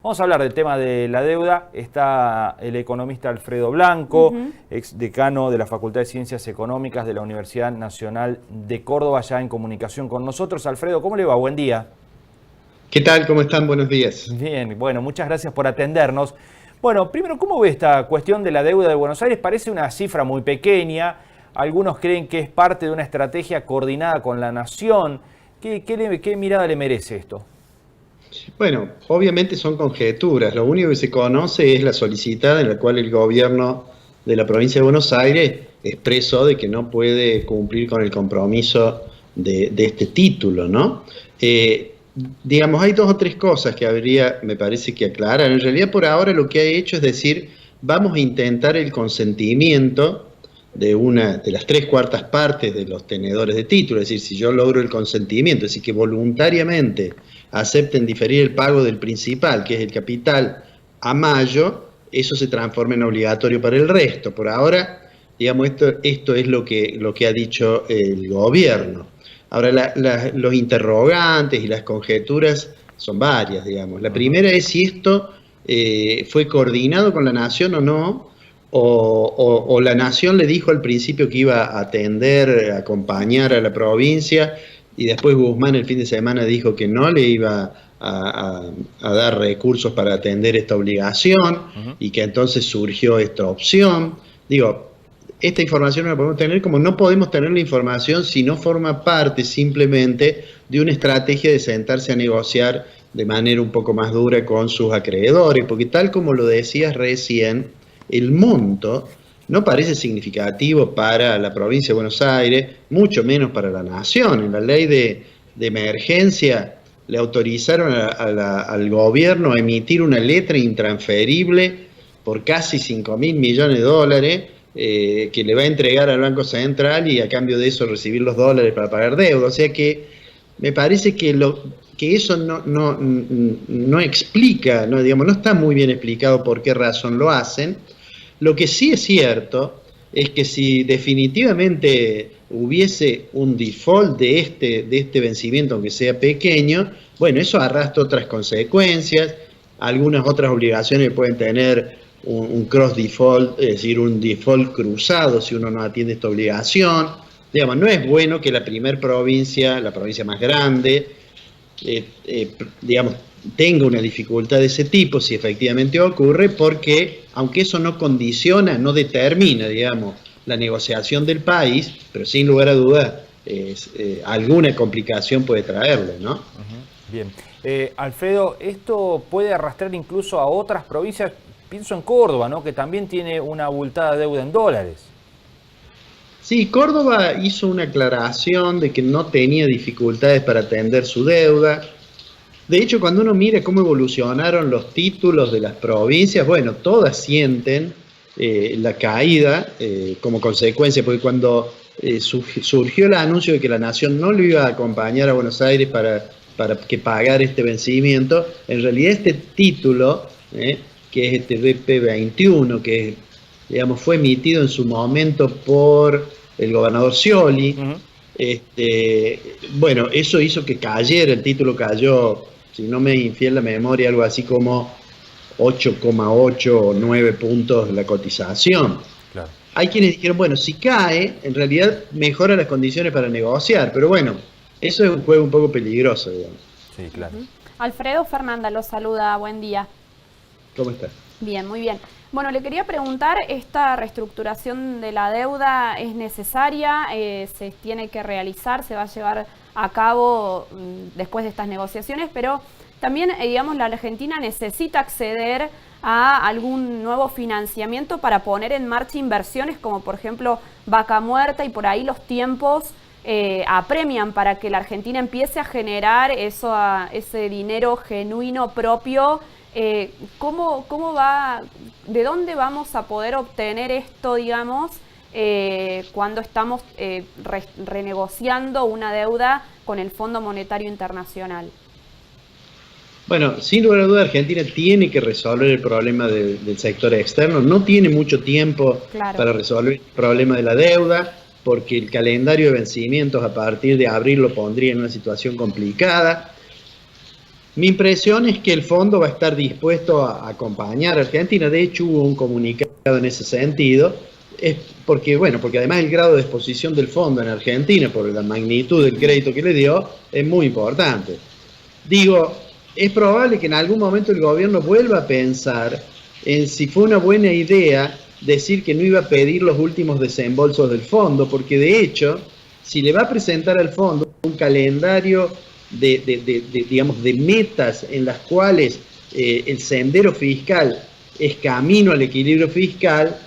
Vamos a hablar del tema de la deuda. Está el economista Alfredo Blanco, ex decano de la Facultad de Ciencias Económicas de la Universidad Nacional de Córdoba, ya en comunicación con nosotros. Alfredo, ¿cómo le va? Buen día. ¿Qué tal? ¿Cómo están? Buenos días. Bien, bueno, muchas gracias por atendernos. Bueno, primero, ¿cómo ve esta cuestión de la deuda de Buenos Aires? Parece una cifra muy pequeña. Algunos creen que es parte de una estrategia coordinada con la nación. ¿Qué mirada le merece esto? Bueno, obviamente son conjeturas. Lo único que se conoce es la solicitada en la cual el gobierno de la provincia de Buenos Aires expresó de que no puede cumplir con el compromiso de este título, ¿no? Digamos, hay dos o tres cosas que habría, me parece, que aclarar. En realidad, por ahora lo que ha hecho es decir, vamos a intentar el consentimiento de una de las 3/4 partes de los tenedores de título, es decir, si yo logro el consentimiento, es decir, que voluntariamente acepten diferir el pago del principal, que es el capital, a mayo, eso se transforma en obligatorio para el resto. Por ahora, digamos, esto es lo que ha dicho el gobierno. Ahora, los interrogantes y las conjeturas son varias, digamos. La primera es si esto fue coordinado con la nación o no, o la nación le dijo al principio que iba a atender, a acompañar a la provincia, y después Guzmán el fin de semana dijo que no le iba a dar recursos para atender esta obligación, y que entonces surgió esta opción. Digo, esta información no la podemos tener, como no podemos tener la información si no forma parte simplemente de una estrategia de sentarse a negociar de manera un poco más dura con sus acreedores, porque tal como lo decías recién, el monto no parece significativo para la provincia de Buenos Aires, mucho menos para la nación. En la ley de emergencia le autorizaron al gobierno a emitir una letra intransferible por casi 5.000 millones de dólares, que le va a entregar al Banco Central y a cambio de eso recibir los dólares para pagar deuda. O sea que me parece que eso no explica, digamos, no está muy bien explicado por qué razón lo hacen. Lo que sí es cierto es que si definitivamente hubiese un default de este vencimiento, aunque sea pequeño, bueno, eso arrastra otras consecuencias, algunas otras obligaciones pueden tener un cross default, es decir, un default cruzado si uno no atiende esta obligación. Digamos, no es bueno que la primera provincia, la provincia más grande, digamos, tenga una dificultad de ese tipo, si efectivamente ocurre, porque aunque eso no condiciona, no determina, digamos, la negociación del país, pero sin lugar a dudas, alguna complicación puede traerle, ¿no? Bien. Alfredo, esto puede arrastrar incluso a otras provincias, pienso en Córdoba, ¿no?, que también tiene una abultada deuda en dólares. Sí, Córdoba hizo una aclaración de que no tenía dificultades para atender su deuda. De hecho, cuando uno mira cómo evolucionaron los títulos de las provincias, bueno, todas sienten la caída como consecuencia, porque cuando surgió el anuncio de que la nación no lo iba a acompañar a Buenos Aires para que pagar este vencimiento, en realidad este título, que es este BP21, que digamos, fue emitido en su momento por el gobernador Scioli, bueno, eso hizo que cayera, el título cayó, si no me infiel la memoria, algo así como 8,8 o 9 puntos la cotización. Claro. Hay quienes dijeron, bueno, si cae, en realidad mejora las condiciones para negociar, pero bueno, eso es un juego un poco peligroso, digamos. Sí, claro. Alfredo, Fernanda lo saluda, buen día. ¿Cómo estás? Bien, muy bien. Bueno, le quería preguntar, ¿esta reestructuración de la deuda es necesaria? ¿Se tiene que realizar? ¿Se va a llevar a cabo después de estas negociaciones? Pero también, digamos, la Argentina necesita acceder a algún nuevo financiamiento para poner en marcha inversiones como, por ejemplo, Vaca Muerta, y por ahí los tiempos apremian para que la Argentina empiece a generar ese dinero genuino propio. ¿Cómo va, de dónde vamos a poder obtener esto, digamos, cuando estamos renegociando una deuda con el Fondo Monetario Internacional? Bueno, sin lugar a duda Argentina tiene que resolver el problema del sector externo, no tiene mucho tiempo para resolver el problema de la deuda, porque el calendario de vencimientos a partir de abril lo pondría en una situación complicada. Mi impresión es que el fondo va a estar dispuesto a acompañar a Argentina. De hecho, hubo un comunicado en ese sentido. Es porque además el grado de exposición del fondo en Argentina, por la magnitud del crédito que le dio, es muy importante. Digo, es probable que en algún momento el gobierno vuelva a pensar en si fue una buena idea decir que no iba a pedir los últimos desembolsos del fondo, porque de hecho, si le va a presentar al fondo un calendario de metas en las cuales el sendero fiscal es camino al equilibrio fiscal,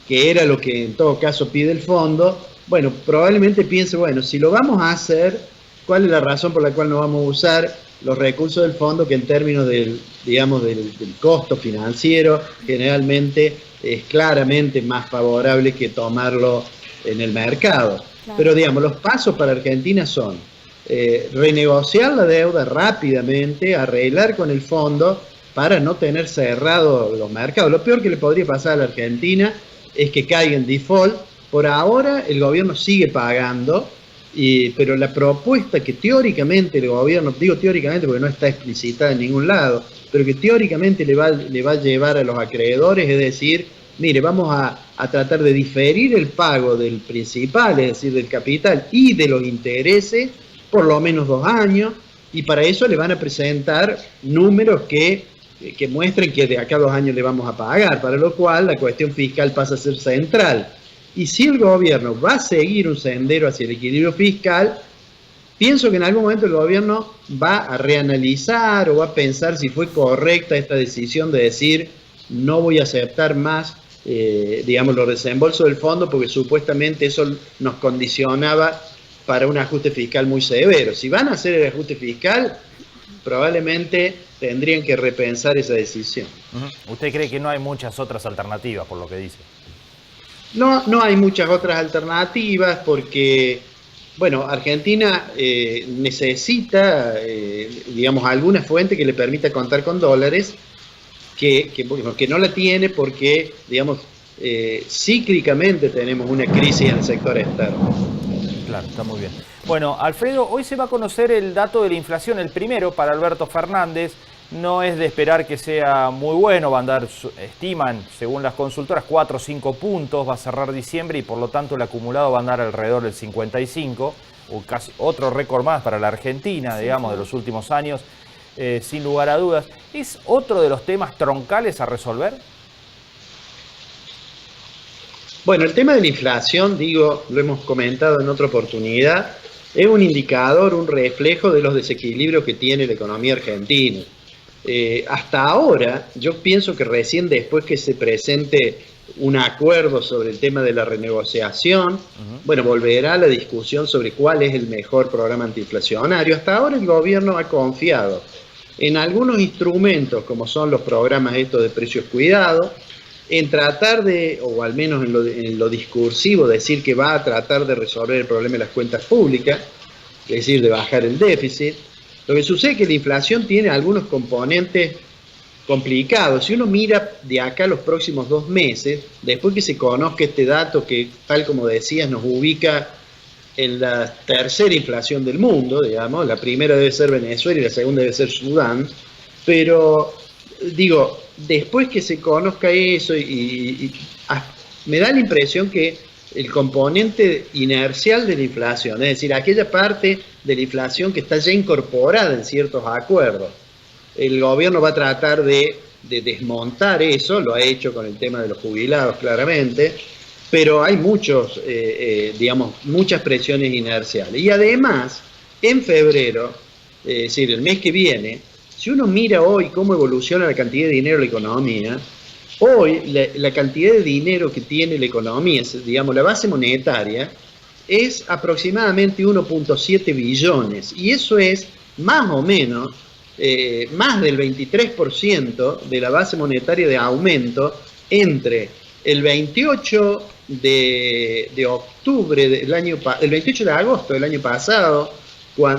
que era lo que en todo caso pide el fondo, bueno, probablemente piense, bueno, si lo vamos a hacer, ¿cuál es la razón por la cual no vamos a usar los recursos del fondo, que en términos del costo financiero generalmente es claramente más favorable que tomarlo en el mercado? Claro. Pero digamos, los pasos para Argentina son renegociar la deuda rápidamente, arreglar con el fondo para no tener cerrado los mercados. Lo peor que le podría pasar a la Argentina es que caiga en default. Por ahora el gobierno sigue pagando, pero la propuesta que teóricamente el gobierno, digo teóricamente porque no está explicitada en ningún lado, pero que teóricamente le va a llevar a los acreedores, es decir, mire, vamos a tratar de diferir el pago del principal, es decir, del capital y de los intereses, por lo menos 2 años, y para eso le van a presentar números que muestren que de acá a 2 años le vamos a pagar, para lo cual la cuestión fiscal pasa a ser central. Y si el gobierno va a seguir un sendero hacia el equilibrio fiscal, pienso que en algún momento el gobierno va a reanalizar o va a pensar si fue correcta esta decisión de decir no voy a aceptar más los desembolsos del fondo, porque supuestamente eso nos condicionaba para un ajuste fiscal muy severo. Si van a hacer el ajuste fiscal, probablemente tendrían que repensar esa decisión. ¿Usted cree que no hay muchas otras alternativas, por lo que dice? No hay muchas otras alternativas porque, bueno, Argentina necesita, alguna fuente que le permita contar con dólares, que no la tiene porque, cíclicamente tenemos una crisis en el sector externo. Claro, está muy bien. Bueno, Alfredo, hoy se va a conocer el dato de la inflación, el primero para Alberto Fernández. No es de esperar que sea muy bueno, va a andar, estiman, según las consultoras, 4 o 5 puntos, va a cerrar diciembre y por lo tanto el acumulado va a andar alrededor del 55, o casi otro récord más para la Argentina, de los últimos años, sin lugar a dudas. ¿Es otro de los temas troncales a resolver? Bueno, el tema de la inflación, lo hemos comentado en otra oportunidad, es un indicador, un reflejo de los desequilibrios que tiene la economía argentina. Hasta ahora, yo pienso que recién después que se presente un acuerdo sobre el tema de la renegociación, volverá la discusión sobre cuál es el mejor programa antiinflacionario. Hasta ahora el gobierno ha confiado en algunos instrumentos, como son los programas estos de precios cuidados, en tratar de, o al menos en lo discursivo, decir que va a tratar de resolver el problema de las cuentas públicas, es decir, de bajar el déficit. Lo que sucede es que la inflación tiene algunos componentes complicados. Si uno mira de acá los próximos 2 meses, después que se conozca este dato que, tal como decías, nos ubica en la tercera inflación del mundo, la primera debe ser Venezuela y la segunda debe ser Sudán, pero después que se conozca eso, me da la impresión que el componente inercial de la inflación, es decir, aquella parte de la inflación que está ya incorporada en ciertos acuerdos, el gobierno va a tratar de desmontar eso, lo ha hecho con el tema de los jubilados claramente, pero hay muchas presiones inerciales. Y además, en febrero, es decir, el mes que viene, si uno mira hoy cómo evoluciona la cantidad de dinero en la economía, hoy la cantidad de dinero que tiene la economía, la base monetaria, es aproximadamente 1.7 billones. Y eso es más o menos más del 23% de la base monetaria de aumento entre el 28 de octubre del el 28 de agosto del año pasado,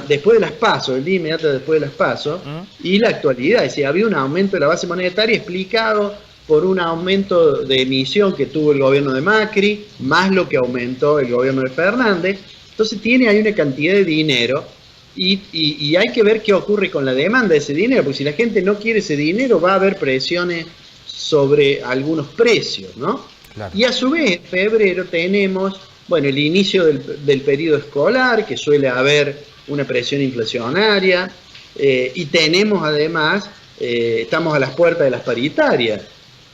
después de las PASO, el día inmediato después de las PASO, y la actualidad. Es decir, había un aumento de la base monetaria explicado por un aumento de emisión que tuvo el gobierno de Macri, más lo que aumentó el gobierno de Fernández. Entonces hay una cantidad de dinero y hay que ver qué ocurre con la demanda de ese dinero, porque si la gente no quiere ese dinero va a haber presiones sobre algunos precios, ¿no? Claro. Y a su vez, en febrero tenemos, bueno, el inicio del periodo escolar, que suele haber una presión inflacionaria, y tenemos además, estamos a las puertas de las paritarias.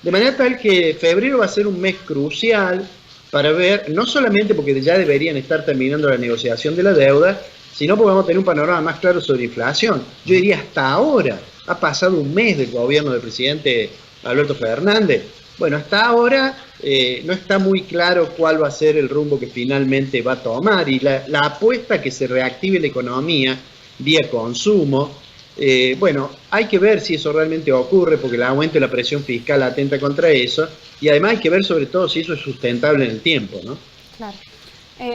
De manera tal que febrero va a ser un mes crucial para ver, no solamente porque ya deberían estar terminando la negociación de la deuda, sino porque vamos a tener un panorama más claro sobre inflación. Yo diría hasta ahora, ha pasado un mes del gobierno del presidente Alberto Fernández. Bueno, hasta ahora no está muy claro cuál va a ser el rumbo que finalmente va a tomar, y la apuesta a que se reactive la economía vía consumo, bueno, hay que ver si eso realmente ocurre, porque el aumento de la presión fiscal atenta contra eso, y además hay que ver sobre todo si eso es sustentable en el tiempo, ¿no? Claro.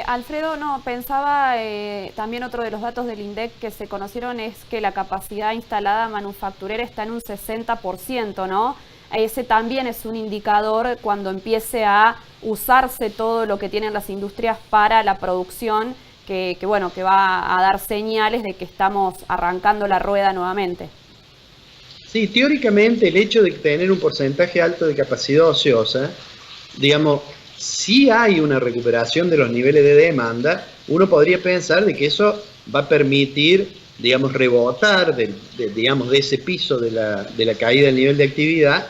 Alfredo, no, pensaba también otro de los datos del INDEC que se conocieron es que la capacidad instalada manufacturera está en un 60%, ¿no? Ese también es un indicador cuando empiece a usarse todo lo que tienen las industrias para la producción, que bueno, que va a dar señales de que estamos arrancando la rueda nuevamente. Sí, teóricamente el hecho de tener un porcentaje alto de capacidad ociosa, digamos, si hay una recuperación de los niveles de demanda, uno podría pensar de que eso va a permitir, digamos, rebotar digamos, de ese piso de la caída del nivel de actividad,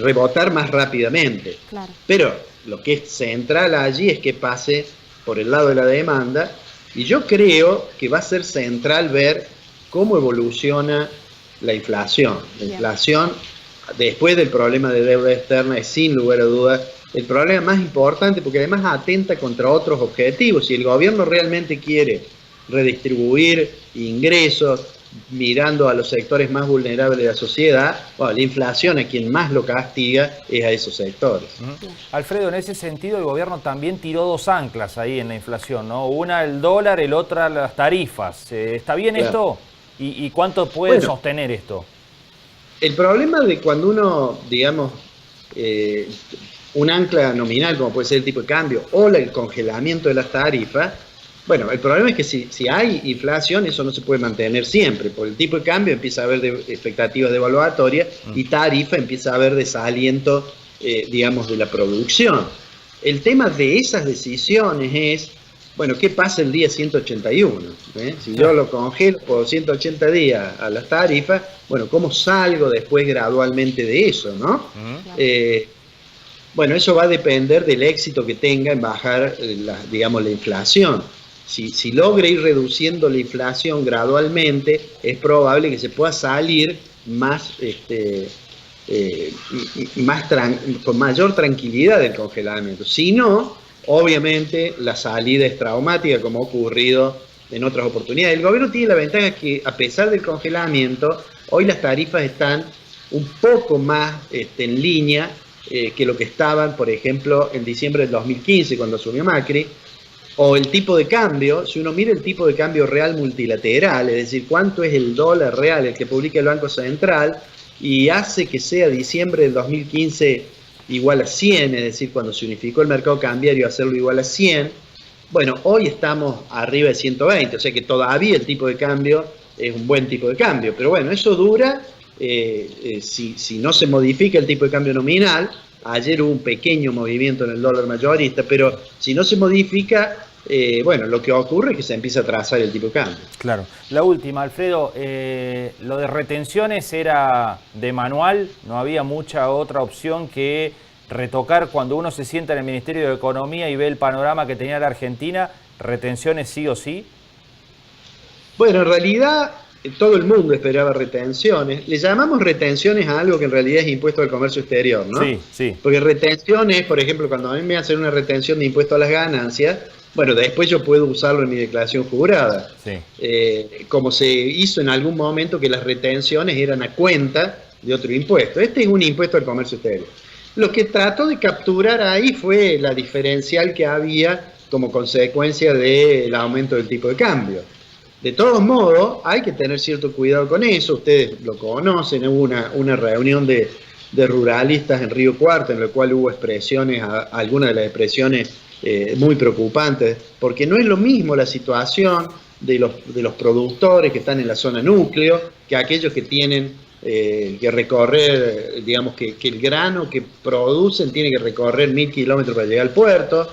rebotar más rápidamente. Claro. Pero lo que es central allí es que pase por el lado de la demanda, y yo creo que va a ser central ver cómo evoluciona la inflación. La inflación, después del problema de deuda externa, es sin lugar a dudas el problema más importante, porque además atenta contra otros objetivos. Si el gobierno realmente quiere redistribuir ingresos mirando a los sectores más vulnerables de la sociedad, bueno, la inflación a quien más lo castiga es a esos sectores. Alfredo, en ese sentido el gobierno también tiró dos anclas ahí en la inflación, ¿no? Una el dólar, el otra las tarifas. ¿Está bien esto? ¿Y cuánto puede sostener esto? El problema de cuando uno, digamos, un ancla nominal, como puede ser el tipo de cambio, o el congelamiento de las tarifas, bueno, el problema es que si hay inflación, eso no se puede mantener siempre. Por el tipo de cambio empieza a haber expectativas devaluatorias y tarifa empieza a haber desaliento, digamos, de la producción. El tema de esas decisiones es, bueno, ¿qué pasa el día 181? Si yo lo congelo por 180 días a las tarifas, bueno, ¿cómo salgo después gradualmente de eso, no? Bueno, eso va a depender del éxito que tenga en bajar, digamos, la inflación. Si logra ir reduciendo la inflación gradualmente, es probable que se pueda salir más, con mayor tranquilidad del congelamiento. Si no, obviamente la salida es traumática, como ha ocurrido en otras oportunidades. El gobierno tiene la ventaja que, a pesar del congelamiento, hoy las tarifas están un poco más en línea que lo que estaban, por ejemplo, en diciembre del 2015, cuando asumió Macri. O el tipo de cambio, si uno mira el tipo de cambio real multilateral, es decir, cuánto es el dólar real, el que publica el Banco Central, y hace que sea diciembre del 2015 igual a 100, es decir, cuando se unificó el mercado cambiario, hacerlo igual a 100, bueno, hoy estamos arriba de 120, o sea que todavía el tipo de cambio es un buen tipo de cambio, pero bueno, eso dura, si no se modifica el tipo de cambio nominal. Ayer hubo un pequeño movimiento en el dólar mayorista, pero si no se modifica, bueno, lo que ocurre es que se empieza a trazar el tipo de cambio. Claro. La última, Alfredo, lo de retenciones era de manual, no había mucha otra opción que retocar cuando uno se sienta en el Ministerio de Economía y ve el panorama que tenía la Argentina, retenciones sí o sí. Bueno, en realidad todo el mundo esperaba retenciones. Le llamamos retenciones a algo que en realidad es impuesto al comercio exterior, ¿no? Sí, sí. Porque retenciones, por ejemplo, cuando a mí me hacen una retención de impuesto a las ganancias, bueno, después yo puedo usarlo en mi declaración jurada. Sí. Como se hizo en algún momento que las retenciones eran a cuenta de otro impuesto. Este es un impuesto al comercio exterior. Lo que trató de capturar ahí fue la diferencial que había como consecuencia del aumento del tipo de cambio. De todos modos, hay que tener cierto cuidado con eso. Ustedes lo conocen, hubo una reunión de ruralistas en Río Cuarto, en la cual hubo expresiones, algunas de las expresiones muy preocupantes, porque no es lo mismo la situación de los productores que están en la zona núcleo, que aquellos que tienen que recorrer, digamos que el grano que producen tiene que recorrer 1000 kilómetros para llegar al puerto.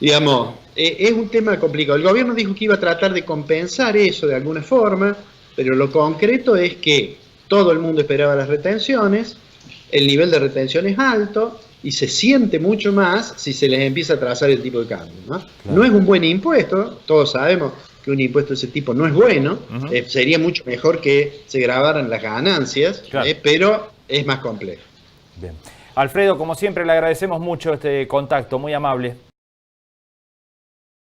Digamos, es un tema complicado. El gobierno dijo que iba a tratar de compensar eso de alguna forma, pero lo concreto es que todo el mundo esperaba las retenciones, el nivel de retención es alto y se siente mucho más si se les empieza a trazar el tipo de cambio, ¿no? Claro. No es un buen impuesto, todos sabemos que un impuesto de ese tipo no es bueno, sería mucho mejor que se grabaran las ganancias, claro, pero es más complejo. Bien. Alfredo, como siempre, le agradecemos mucho este contacto, muy amable.